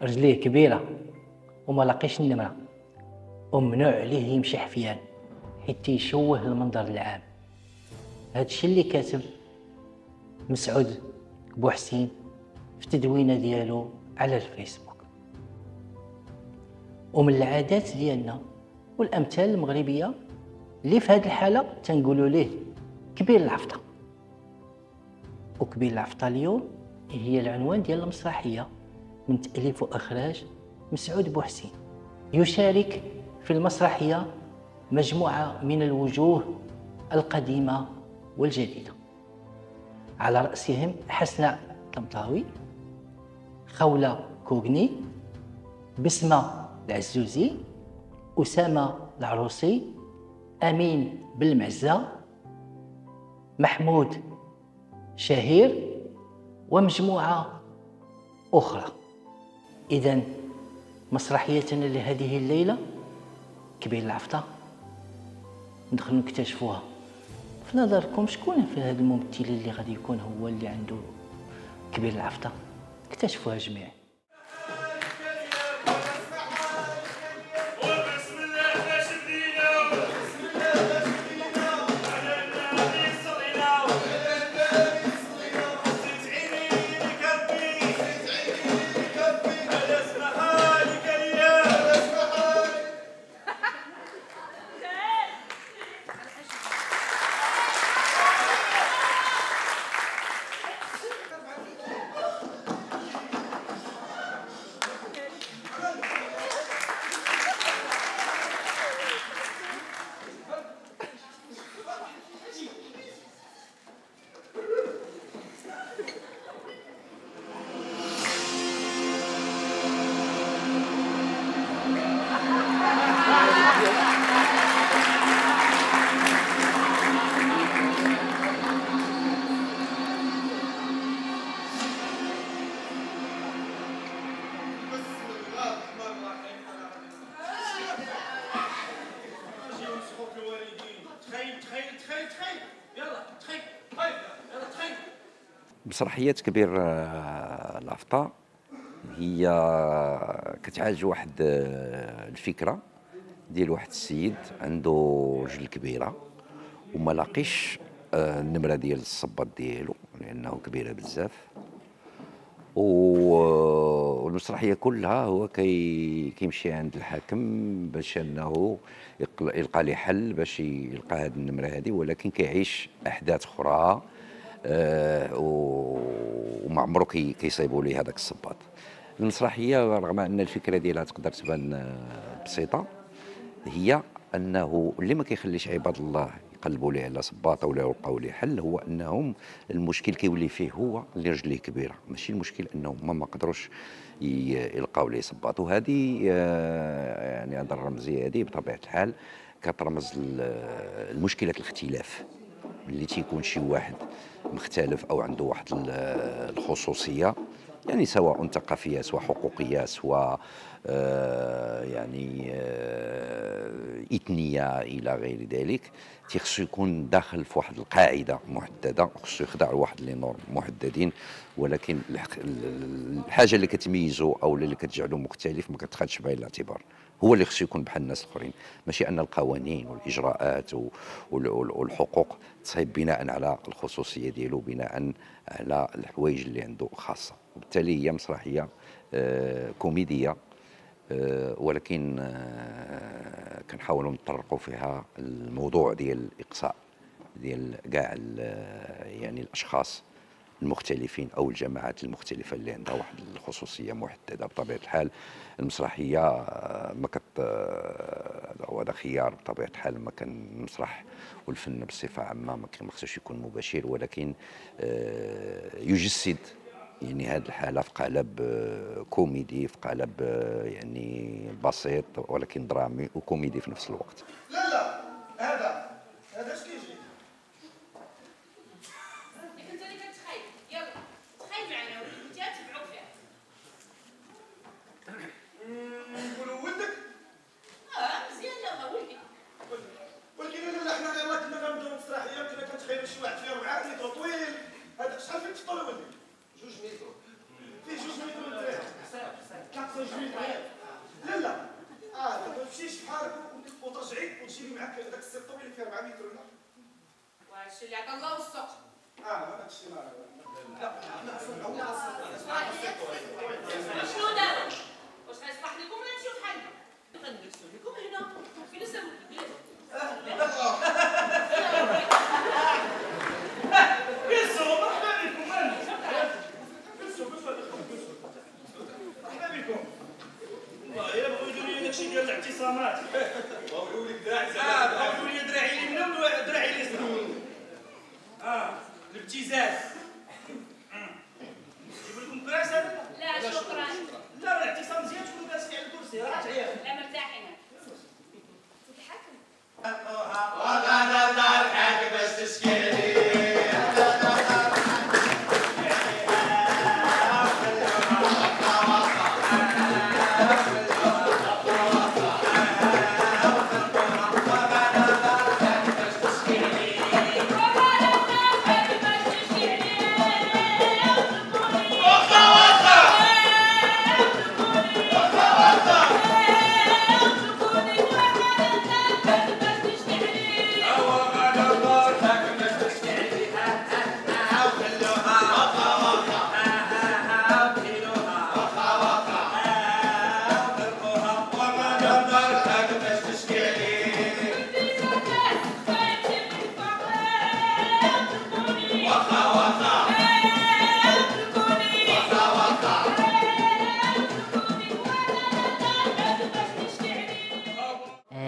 رجليه كبيرة وما لاقيش النمرة، وممنوع عليه يمشي حفيان حيت تيشوه المنظر العام. هادشي اللي كاتب مسعود بوحسين في التدوينة ديالو على الفيسبوك. ومن العادات ديالنا والامثال المغربيه اللي في هذه الحاله تنقولوا ليه كبير العفطه. وكبير العفطه اليوم هي العنوان ديال المسرحيه من تاليف واخراج مسعود بوحسين. يشارك في المسرحيه مجموعه من الوجوه القديمه والجديده، على راسهم حسناء طمطاوي، خولة كوغني، بسمة العزوزي، أسامة العروسي، أمين بالمعزة، محمود شهير، ومجموعة أخرى. إذن مسرحيتنا لهذه الليلة كبير العفطة. ندخلوا نكتشفوها. في نظركم شكون في هذا الممثل اللي غادي يكون هو اللي عنده كبير العفطة؟ اكتشفوها جميعا. مسرحية كبير العفطة هي كتعالج واحد الفكرة ديال واحد السيد عنده رجل كبيرة وما لاقيش النمرة ديال الصباط ديالو لأنه كبيرة بزاف. والمسرحية كلها هو كيمشي عند الحاكم باش أنه يلقى ليه حل باش يلقى هذه النمرة هذه، ولكن كيعيش أحداث أخرى وما عمرو كيصيبوا ليه هذاك الصباط. المسرحيه رغم ان الفكره ديالها تقدر تبان بسيطه، هي انه اللي ما كيخليش عباد الله يقلبوا ليه على صباطه ولا يلقاو ليه حل هو انهم المشكل كيولي فيه هو اللي رجليه كبيره، ماشي المشكل انهم ما قدروش يلقاو ليه صباط. وهذه يعني هذا الرمزيه هذه بطبيعه الحال كترمز لمشكله الاختلاف، اللي تيكون شي واحد مختلف او عنده واحد الخصوصيه، يعني سواء ثقافيه سواء حقوقيه سواء يعني اثنيه الى غير ذلك، تيخصو يكون داخل في واحد القاعده محدده، خصو يخضع لواحد لي نورم محددين، ولكن الحاجه اللي كتميزه او اللي كتجعله مختلف ما كتخدش بعين الاعتبار، هو اللي خصو يكون بحال الناس الاخرين، ماشي ان القوانين والاجراءات والحقوق تصايب بناء على الخصوصيه ديالو، بناء على الحوايج اللي عنده خاصه. وبالتالي هي مسرحيه كوميديه، ولكن كنحاولوا نطرقوا فيها الموضوع ديال الاقصاء ديال كاع يعني الاشخاص المختلفين او الجماعات المختلفه اللي عندها واحد الخصوصيه محدده. بطبيعه الحال المسرحيه ما كت هذا خيار بطبيعه الحال، ما كان المسرح والفن بصفه عامه ما خصوش يكون مباشر، ولكن يجسد يعني هذه الحاله في قالب كوميدي، في قالب يعني بسيط ولكن درامي وكوميدي في نفس الوقت. لا لا هذا اش كيجي؟ انت اللي كتخايب، يلا تخايب معنا وانت تبعوك فيها. نقولوا ولدك؟ مزيان يلا ولدي. ولكن لا حنا غير كنا غنبداو المسرحيه كنا كنتخيلوا شي واحد فيهم عريض وطويل. هذا شحال فيك في الطول ولدي؟ 2 متر. فيه 2 متر الدراري. 3 فيها 4 متر ولا؟ وهادشي اللي عطا الله والسوق. هذاك الشيء لا شنو دابا؟ واش غيصلح لكم ولا نمشيو بحالنا؟ غنجلسو لكم هنا فين سامو الكبير. مرحبا بكم مرحبا بكم. والله يا بغاو يديروا لي داكشي ديال الاعتصامات. بغاو لي دراعي بغاو لي دراعي اليمنى ودراعي اليسرى. الابتزاز. نجيب لكم كراس هذا؟ لا شكرا. لا الاعتصام مزيان تكونوا جالسين على الكرسي راه تعيا. لا مرتاحين. تضحك. وانا نضحك باش تسكيني.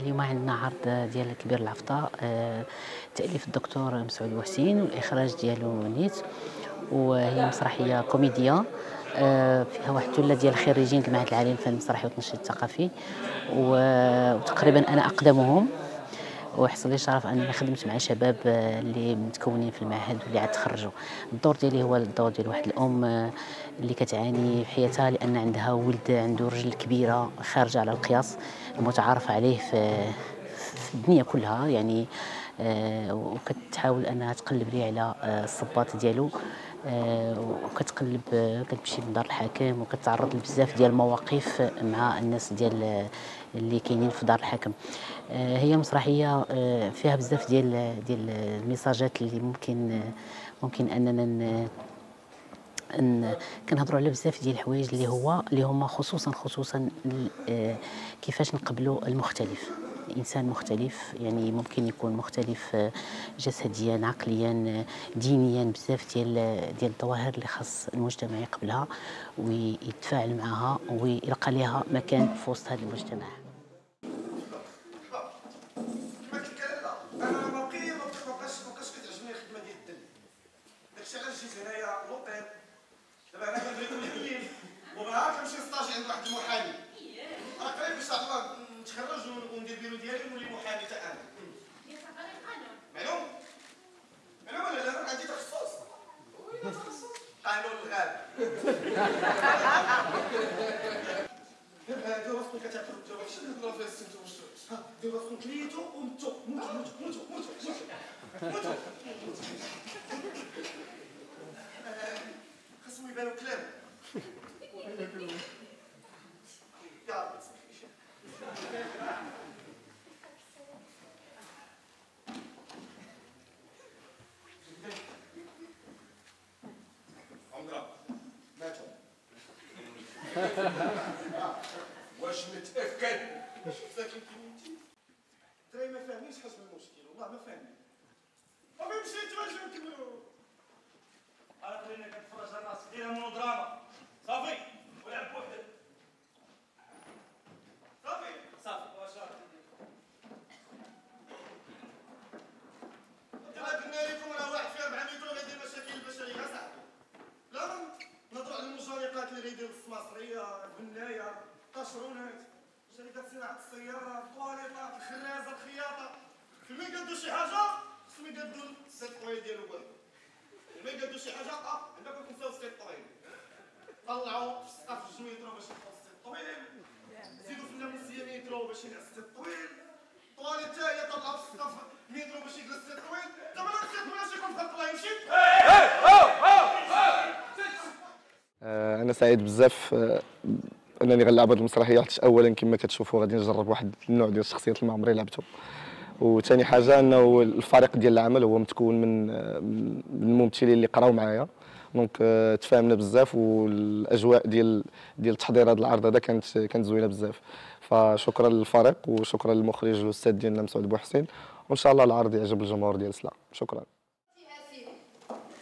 اليوم عندنا عرض ديال كبير العفطة، تأليف الدكتور مسعود بوحسين والإخراج ديالو نيت، وهي مسرحية كوميدية فيها واحد الثلة ديال خريجين المعهد العالي للفن المسرحي والتنشيط الثقافي، وتقريبا أنا أقدمهم، وحصل لي شرف انني خدمت مع شباب اللي متكونين في المعهد واللي عاد تخرجوا. الدور ديالي هو الدور ديال واحد الام اللي كتعاني في حياتها لان عندها ولد عنده رجل كبيره خارجه على القياس المتعارف عليه في الدنيا كلها يعني، وكتحاول انها تقلب ليه على الصباط ديالو، وكتقلب كتمشي لدار الحاكم وكتعرض لبزاف ديال المواقف مع الناس ديال اللي كاينين في دار الحاكم. هي مسرحيه فيها بزاف ديال الميساجات اللي ممكن اننا كنهضروا على بزاف ديال الحوايج اللي هما خصوصا كيفاش نقبلوا المختلف. الانسان مختلف، يعني ممكن يكون مختلف جسديا عقليا دينيا، بزاف ديال الظواهر اللي خاص المجتمع يقبلها ويتفاعل معها ويلقى لها مكان في وسط هذا المجتمع. انا ما بقاش كتعجبني الخدمه ديال الدل، داكشي علاش جيت هنايا لوطيل. دابا انا كنبغي نحيي وبغا كنمشي نستاجي عند واحد المحامي، راه قريب ان شاء الله نتخرج وندير بيرو ديالي ونولي محامي حتى انا. معلوم ولا لا؟ انا عندي تخصص قانون الغابه. ديروا راسكم كتعقلوا انتو ماشي نهضروا فيها السنتو واش ديروا راسكم كليتو ومتو موتو خاصهم يبانوا كلام. يا ربي تسمحليش. عمرا ماتوا. واش متأكد؟ متأكد كلمتي؟ تراي ما فاهمينش حجم المشكل، والله ما فاهمين. ما فهمتش انتو واش نكملوا. انا خلينا كنتفرج على راسي ديرها مونودراما صافي ولعب بوحدك صافي واش راك دابا قلنا لكم راه واحد في 4 متر غيدير مشاكل البشريه صاحبي. لا نهضروا على المجانيقات اللي غيديروا في المصريه، البنايه، الطاشرونات، شركات صناعه السيارات، الطواليطات، الخرازه، الخياطه. فمن قادوا شي حاجه خصهم يقادوا السيت طويل ديالو بوحدو. ما يقادوا شي حاجه عندكم تنساو السيت طويل. طلعوا في السقف الجوج متر باش يحطوا السيت طويل، زيدوا في الناموسيه متر باش ينعس السيت طويل، الطواليت حتى هي طلعوا في السقف متر باش يجلس السيت طويل. دابا راه السيت طويل اش يكون خلق الله يمشي. انا سعيد بزاف انني غنلعب هذه المسرحيه، حيت اولا كما كتشوفوا غادي نجرب واحد النوع ديال الشخصيات اللي ما عمري لعبته، وثاني حاجه انه الفريق ديال العمل هو متكون من الممثلين اللي قراو معايا، دونك تفاهمنا بزاف، والاجواء ديال تحضير هذا العرض هذا كانت زوينه بزاف. فشكرا للفريق وشكرا للمخرج الاستاذ ديالنا مسعود بوحسين، وان شاء الله العرض يعجب الجمهور ديال سلا. شكرا.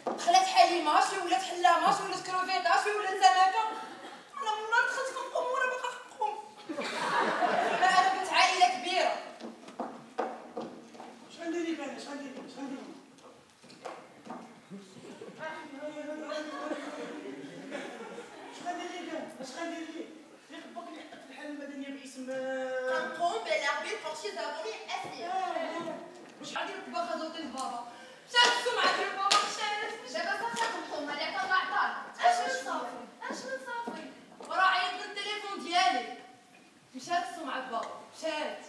دخلت حليمه شي ولات حلامه شي ولات كروفيطه شي ولات سمكه. انا من نهار دخلت كنقوم وانا باقا كنقوم. انا بنت عائله كبيره. شحال ندير لك انا؟ شحال ندير لك؟ شحال ندير لك؟ شحال ندير لك انا؟ شحال ندير لك؟ ياك باك نحطك في الحاله المدنيه باسم كنقوم بالاربيل بور شي زابوني اسير. وشحال ديال الطباخه زوطي لبابا؟ مشات السمعه ديال بابا مشات. دابا صافي كنقوم اللي عطا الله عطاك. اش من صافي؟ اش من صافي؟ وراه عيط للتليفون ديالي. مشات السمعه بابا مشات.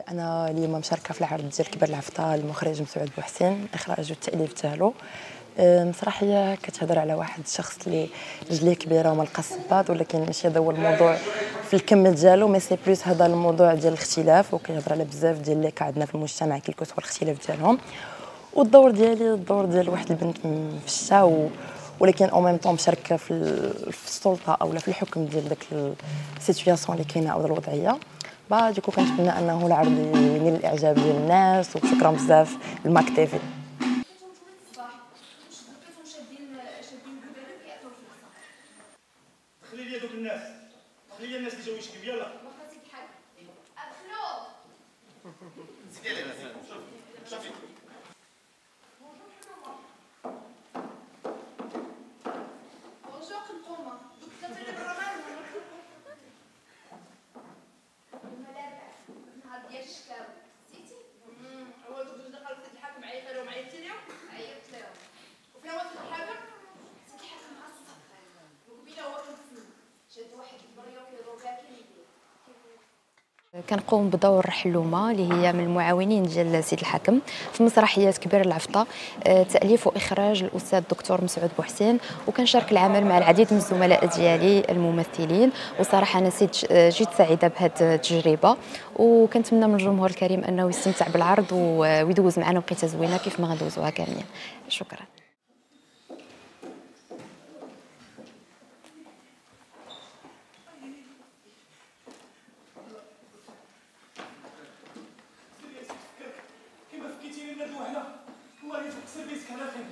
أنا اليوم مشاركة في العرض ديال كبير العفطة، المخرج مسعود بوحسين، إخراج والتأليف ديالو. مسرحية كتهضر على واحد الشخص اللي رجليه كبيرة وما لقى الصباط، ولكن ماشي هذا هو الموضوع في الكم ديالو، مي سي بلوس هذا الموضوع ديال الاختلاف، وكيهضر على بزاف ديال اللي عندنا في المجتمع كي هو الاختلاف ديالهم. والدور ديالي الدور ديال واحد البنت في الشتا، ولكن او ميم طون مشاركة في السلطة أو في الحكم ديال داك السيتوياسيون اللي كاينة أو الوضعية. ديكو كنتمنى انه العرض ينال الاعجاب ديال الناس، وشكرا بزاف لماك تيفي. دخلي لي دوك الناس، دخلي لي الناس اللي جاو يشكيو. يلا شوفي بونجور قنقومه دوك الثلاثه اللي برا مالهم. نهار ديال الشكاوى نسيتي؟ هو دوك جوج دقائق سيد الحاكم عيط لهم. عيطتي لهم؟ عيطت لهم. وفين هو سيد الحاكم؟ سيد الحاكم معصب وقبيله هو كنتسنى شاد واحد البريو كيضرب بها كيدير. كنقوم بدور حلومه اللي هي من المعاونين ديال سيد الحاكم في مسرحيه كبير العفطه، تاليف واخراج الاستاذ الدكتور مسعود بوحسين، وكنشارك العمل مع العديد من الزملاء ديالي الممثلين. وصراحه انا جيت سعيده بهذه التجربه، وكنتمنى من الجمهور الكريم انه يستمتع بالعرض ويدوز معنا وقيته زوينه كيف ما غندوزوها كاملين. شكرا. الله يجزيك سيرفيسك على خير.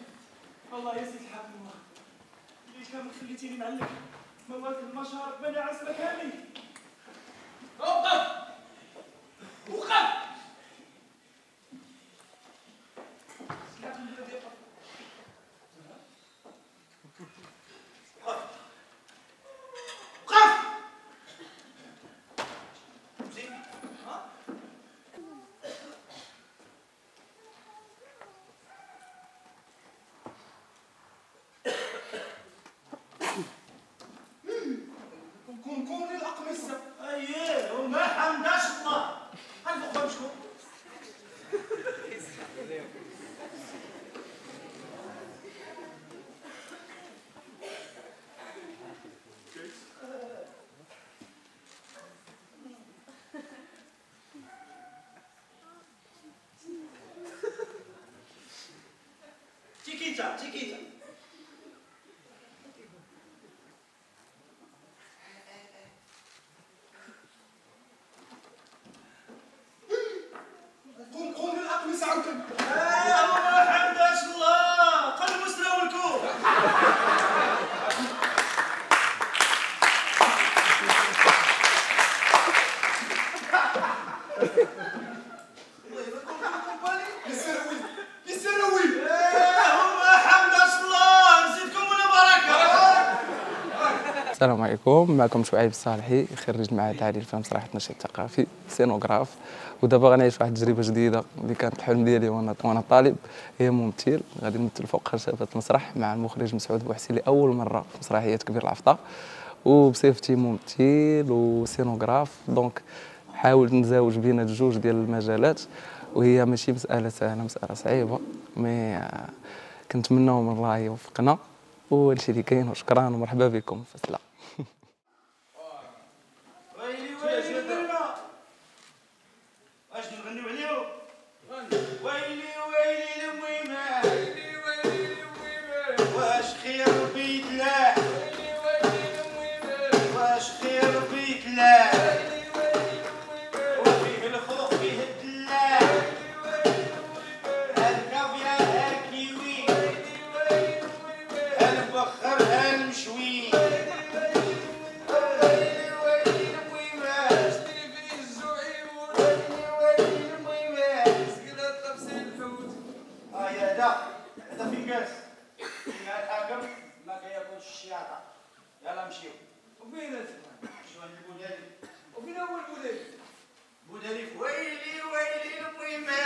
الله يا سيدي الحاكم، اللي كامل خليتيني معلق مواد المشارب بلا عسل كامل. وقف وقف. كون الأقمصة أيه وما حمداش الله. هل فوق شكون؟ تيكيتا تيكيتا. قوم الأقمصة عاوتاني. وما حمداش الله. قلب مستوى الكون. السلام عليكم، معكم شعيب الصالحي، خريج معهد العالي للفن مسرحي النشيد الثقافي، سينوغراف. ودابا غنعيش واحد التجربه جديده اللي كانت الحلم ديالي وانا طالب، هي ممثل. غادي نمثل فوق خشبه المسرح مع المخرج مسعود بوحسين لاول مره في مسرحيه كبير العفطه، وبصفتي ممثل وسينوغراف. دونك حاولت نزاوج بين الجوج ديال المجالات، وهي ماشي مساله سهله، مساله صعيبه، مي كنتمناو من الله يوفقنا، وهادشي اللي كاين. وشكرا ومرحبا بكم في الفصله. ويلي ويلي الظلمة واش نغنيو عليهم ويلي ويلي الميمة ويلي ويلي الميمة واش خير بيت لا ويلي ويلي الميمة واش خير بيت لا ويلي ويلي الميمة وفيه الخوخ فيه الدلع ويلي ويلي الميمة الكافيار هالكيوي ويلي ويلي الميمة هالبخر هالمشوي هذا في كاس فيها الحاكم ما كياكلش الشياطه. يلا نمشيو. وفين شو عند البودالي؟ وفين هو البودالي؟ البودالي ويلي ويلي الميمه